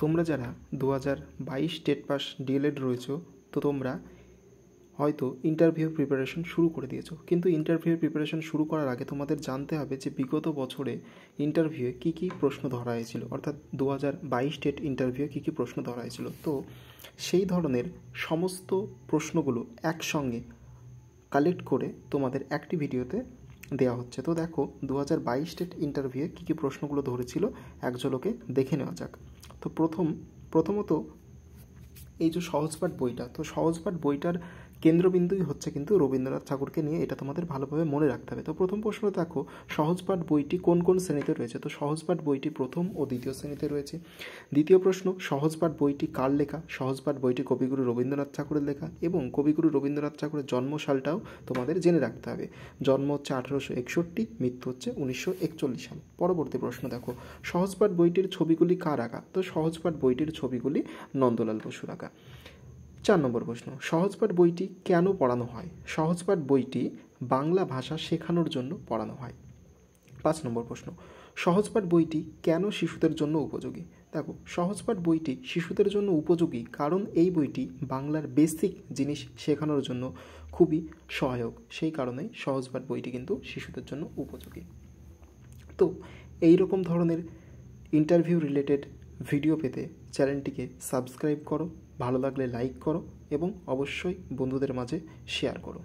তোমরা যারা 2022 TET pass D.El.Ed রয়েছো, তো তোমরা হয়তো ইন্টারভিউ প্রিপারেশন শুরু করে দিয়েছো, কিন্তু ইন্টারভিউ প্রিপারেশন শুরু করার আগে তোমাদের জানতে হবে যে বিগত বছরে ইন্টারভিউয়ে কী কী প্রশ্ন ধরা হয়েছিল, অর্থাৎ 2022 টেট ইন্টারভিউয়ে কী কী প্রশ্ন ধরা হয়েছিল। তো সেই ধরনের সমস্ত প্রশ্নগুলো একসঙ্গে কালেক্ট করে তোমাদের একটি ভিডিওতে দেওয়া হচ্ছে। তো দেখো 2022 টেট ইন্টারভিউয়ে কী কী প্রশ্নগুলো ধরেছিল এক ঝলকে দেখে নেওয়া যাক। তো প্রথমত এই যে সহজপাঠ বইটা, তো সহজপাঠ বইটার কেন্দ্রবিন্দুই হচ্ছে কিন্তু রবীন্দ্রনাথ ঠাকুরকে নিয়ে, এটা তোমাদের ভালোভাবে মনে রাখতে হবে। তো প্রথম প্রশ্ন দেখো, সহজপাঠ বইটি কোন কোন শ্রেণীতে রয়েছে। তো সহজপাঠ বইটি প্রথম ও দ্বিতীয় শ্রেণীতে রয়েছে। দ্বিতীয় প্রশ্ন, সহজপাঠ বইটি কার লেখা। সহজপাঠ বইটি কবিগুরু রবীন্দ্রনাথ ঠাকুরের লেখা, এবং কবিগুরু রবীন্দ্রনাথ ঠাকুরের জন্মসালটাও তোমাদের জেনে রাখতে হবে। জন্ম হচ্ছে 1861, মৃত্যু হচ্ছে 1941 সাল। পরবর্তী প্রশ্ন দেখো, সহজপাঠ বইটির ছবিগুলি কার আঁকা। তো সহজপাঠ বইটির ছবিগুলি নন্দলাল বসুর আঁকা। 4 নম্বর প্রশ্ন, সহজপাঠ বইটি কেন পড়ানো হয়। সহজপাঠ বইটি বাংলা ভাষা শেখানোর জন্য পড়ানো হয়। 5 নম্বর প্রশ্ন, সহজপাঠ বইটি কেন শিশুদের জন্য উপযোগী। দেখো সহজপাঠ বইটি শিশুদের জন্য উপযোগী কারণ এই বইটি বাংলার বেসিক জিনিস শেখানোর জন্য খুবই সহায়ক, সেই কারণেই সহজপাঠ বইটি কিন্তু শিশুদের জন্য উপযোগী। তো এই রকম ধরনের ইন্টারভিউ রিলেটেড ভিডিও পেতে চ্যানেলটিকে সাবস্ক্রাইব করো, ভালো লাগলে লাইক করো এবং অবশ্যই বন্ধুদের মাঝে শেয়ার করো।